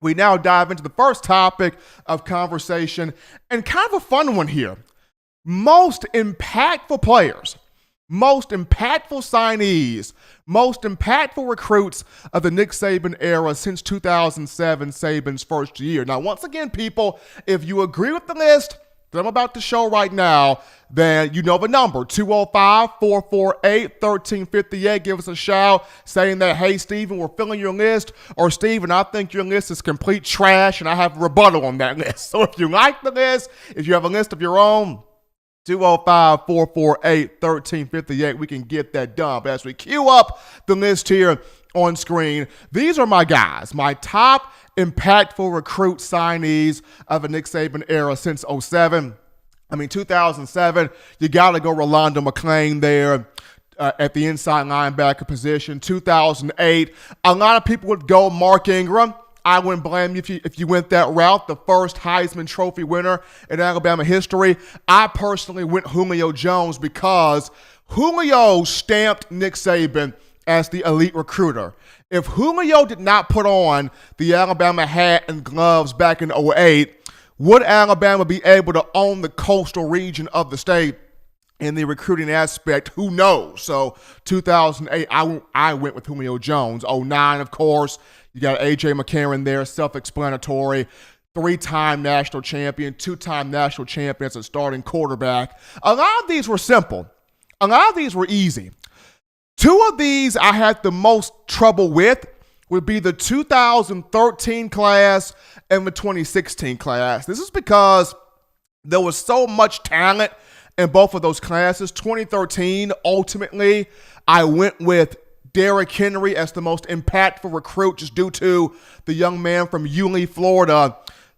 we now dive into the first topic of conversation, and kind of a fun one here. Most impactful players, most impactful signees, most impactful recruits of the Nick Saban era since 2007, Saban's first year. Now, once again, people, if you agree with the list that I'm about to show right now, then you know the number, 205-448-1358. Give us a shout saying that, hey, Steven, we're filling your list, or Steven, I think your list is complete trash, and I have a rebuttal on that list. So if you like the list, if you have a list of your own, 205-448-1358, we can get that done. But as we queue up the list here on screen, these are my guys, my top impactful recruit signees of the Nick Saban era since 07. 2007, you got to go Rolando McClain there at the inside linebacker position. 2008, a lot of people would go Mark Ingram. I wouldn't blame you if you went that route, the first Heisman Trophy winner in Alabama history. I personally went Julio Jones because Julio stamped Nick Saban as the elite recruiter. If Julio did not put on the Alabama hat and gloves back in 08, would Alabama be able to own the coastal region of the state in the recruiting aspect? Who knows? So 2008, I went with Julio Jones. 09, of course, you got A.J. McCarron there, self-explanatory. 3-time national champion, 2-time national champion as a starting quarterback. A lot of these were simple. A lot of these were easy. Two of these I had the most trouble with would be the 2013 class and the 2016 class. This is because there was so much talent in both of those classes. 2013, ultimately, I went with Derrick Henry as the most impactful recruit just due to the young man from Yulee, Florida,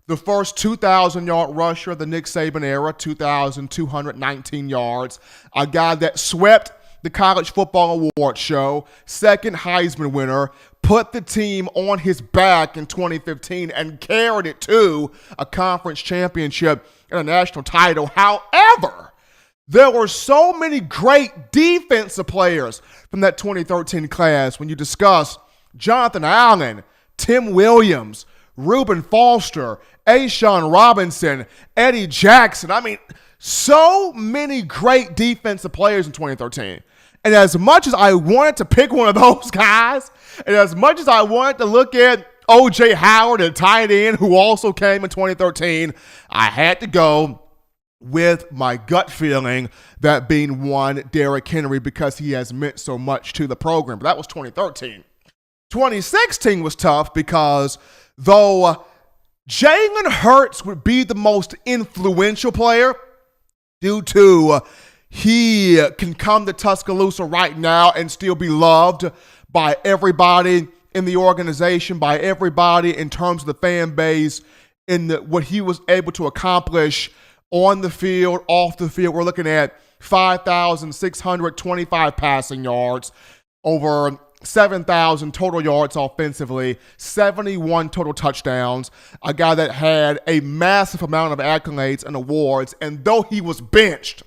the first 2,000-yard rusher of the Nick Saban era, 2,219 yards, a guy that swept the College Football Award show, second Heisman winner, put the team on his back in 2015 and carried it to a conference championship and a national title. However, there were so many great defensive players from that 2013 class when you discuss Jonathan Allen, Tim Williams, Reuben Foster, A'Shawn Robinson, Eddie Jackson. So many great defensive players in 2013. And as much as I wanted to pick one of those guys, and as much as I wanted to look at O.J. Howard, a tight end who also came in 2013, I had to go with my gut feeling, that being one, Derrick Henry, because he has meant so much to the program. But that was 2013. 2016 was tough because though Jalen Hurts would be the most influential player due to he can come to Tuscaloosa right now and still be loved by everybody in the organization, by everybody in terms of the fan base, in what he was able to accomplish on the field, off the field. We're looking at 5,625 passing yards, over 7,000 total yards offensively, 71 total touchdowns, a guy that had a massive amount of accolades and awards, and though he was benched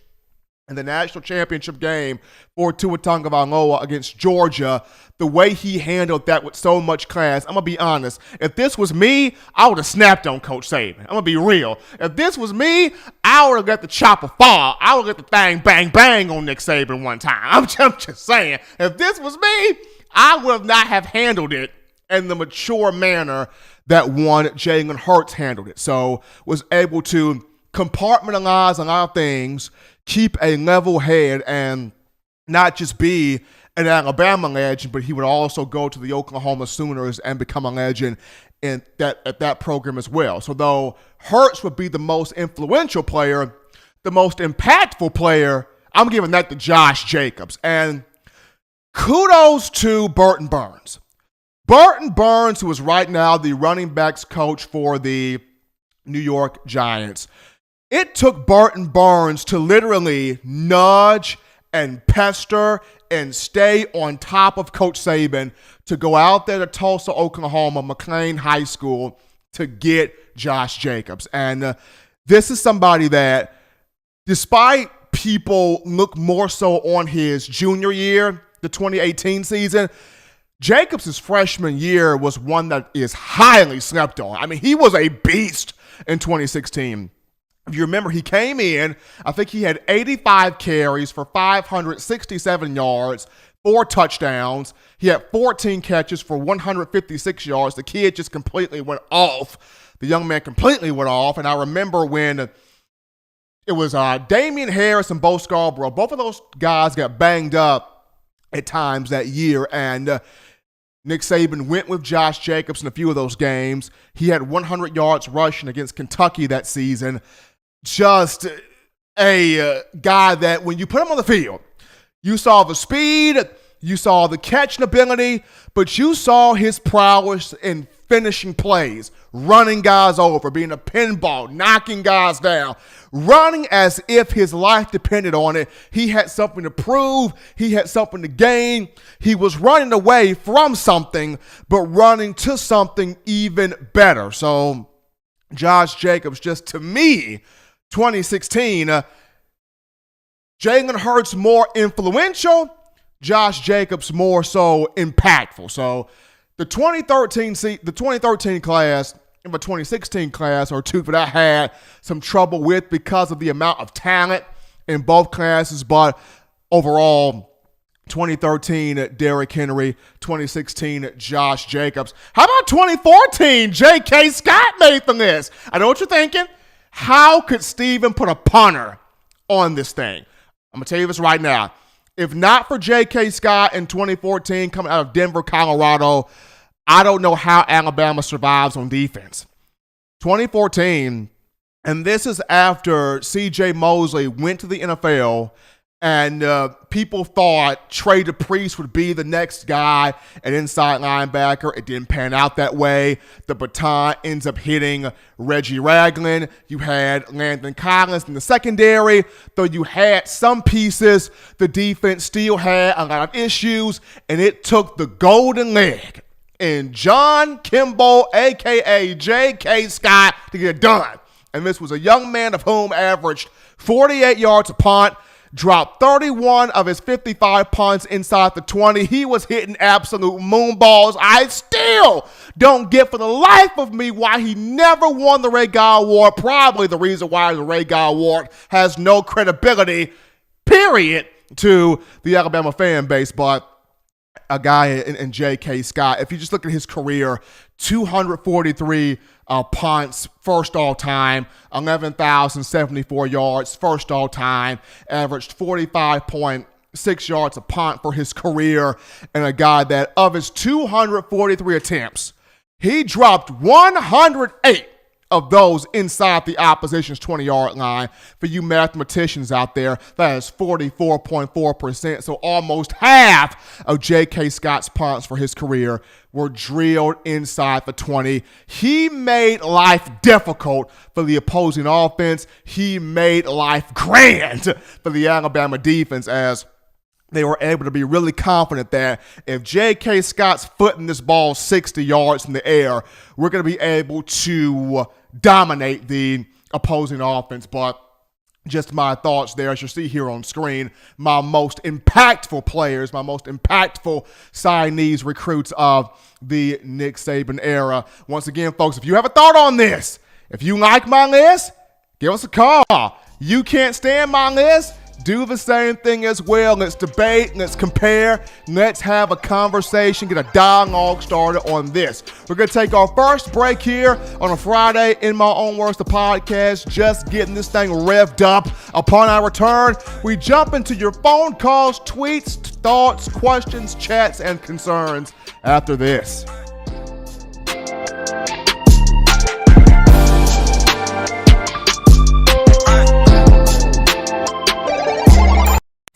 in the national championship game for Tua Tagovailoa against Georgia, the way he handled that with so much class, I'm going to be honest. If this was me, I would have snapped on Coach Saban. I'm going to be real. If this was me, I would have let the chopper fall. I would have let the thing bang, bang on Nick Saban one time. I'm just saying. If this was me, I would have not have handled it in the mature manner that one Jalen Hurts handled it. So was able to compartmentalize a lot of things, keep a level head, and not just be an Alabama legend, but he would also go to the Oklahoma Sooners and become a legend at that program as well. So though Hurts would be the most influential player, the most impactful player, I'm giving that to Josh Jacobs. And kudos to Burton Burns. Burton Burns, who is right now the running backs coach for the New York Giants. It took Burton Burns to literally nudge and pester and stay on top of Coach Saban to go out there to Tulsa, Oklahoma, McLean High School to get Josh Jacobs. And this is somebody that, despite people look more so on his junior year, the 2018 season, Jacobs' freshman year was one that is highly slept on. I mean, he was a beast in 2016. If you remember, he came in, I think he had 85 carries for 567 yards, 4 touchdowns. He had 14 catches for 156 yards. The kid just completely went off. The young man completely went off. And I remember when it was Damian Harris and Bo Scarborough. Both of those guys got banged up at times that year. And Nick Saban went with Josh Jacobs in a few of those games. He had 100 yards rushing against Kentucky that season. Just a guy that when you put him on the field, you saw the speed, you saw the catching ability, but you saw his prowess in finishing plays, running guys over, being a pinball, knocking guys down, running as if his life depended on it. He had something to prove. He had something to gain. He was running away from something, but running to something even better. So Josh Jacobs, just to me, 2016, Jalen Hurts more influential, Josh Jacobs more so impactful. So the 2013 class and the 2016 class are two that I had some trouble with because of the amount of talent in both classes. But overall, 2013 Derrick Henry, 2016 Josh Jacobs. How about 2014 J.K. Scott made the list? I know what you're thinking. How could Steven put a punter on this thing? I'm going to tell you this right now. If not for J.K. Scott in 2014 coming out of Denver, Colorado, I don't know how Alabama survives on defense. 2014, and this is after C.J. Mosley went to the NFL, and people thought Trey DePriest would be the next guy, an inside linebacker. It didn't pan out that way. The baton ends up hitting Reggie Ragland. You had Landon Collins in the secondary. Though you had some pieces, the defense still had a lot of issues, and it took the golden leg in John Kimball, a.k.a. J.K. Scott, to get it done. And this was a young man of whom averaged 48 yards a punt, dropped 31 of his 55 punts inside the 20. He was hitting absolute moonballs. I still don't get for the life of me why he never won the Ray Guy Award. Probably the reason why the Ray Guy Award has no credibility, period, to the Alabama fan base. But a guy in J.K. Scott, if you just look at his career, 243 punts, first all time, 11,074 yards, first all time, averaged 45.6 yards a punt for his career, and a guy that of his 243 attempts, he dropped 108 of those inside the opposition's 20-yard line. For you mathematicians out there, that is 44.4%. So almost half of J.K. Scott's punts for his career were drilled inside the 20. He made life difficult for the opposing offense. He made life grand for the Alabama defense, as they were able to be really confident that if J.K. Scott's footing this ball 60 yards in the air, we're going to be able to dominate the opposing offense. But just my thoughts there, as you see here on screen, my most impactful players, my most impactful signees, recruits of the Nick Saban era. Once again, folks, if you have a thought on this, if you like my list, give us a call. You can't stand my list? Do the same thing as well. Let's debate, let's compare, let's have a conversation, get a dialogue started on this. We're going to take our first break here on a Friday, In My Own Words, the podcast, just getting this thing revved up. Upon our return, we jump into your phone calls, tweets, thoughts, questions, chats, and concerns after this.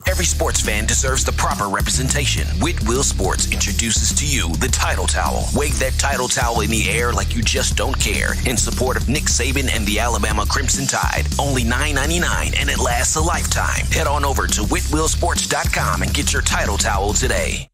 Every sports fan deserves the proper representation. Whitwell Sports introduces to you the Title Towel. Wave that Title Towel in the air like you just don't care in support of Nick Saban and the Alabama Crimson Tide. Only $9.99 and it lasts a lifetime. Head on over to whitwellsports.com and get your Title Towel today.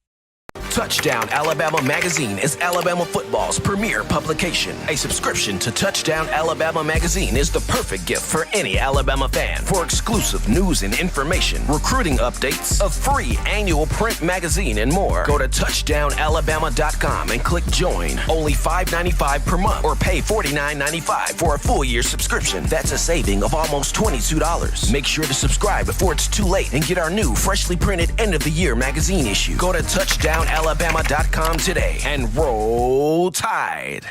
Touchdown Alabama Magazine is Alabama football's premier publication. A subscription to Touchdown Alabama Magazine is the perfect gift for any Alabama fan. For exclusive news and information, recruiting updates, a free annual print magazine, and more, go to touchdownalabama.com and click join. Only $5.95 per month or pay $49.95 for a full year subscription. That's a saving of almost $22. Make sure to subscribe before it's too late and get our new freshly printed end of the year magazine issue. Go to touchdownalabama.com today and roll Tide.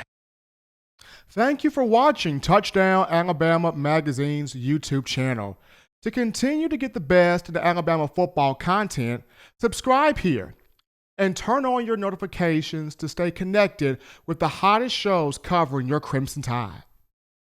Thank you for watching Touchdown Alabama Magazine's YouTube channel. To continue to get the best in the Alabama football content, subscribe here and turn on your notifications to stay connected with the hottest shows covering your Crimson Tide.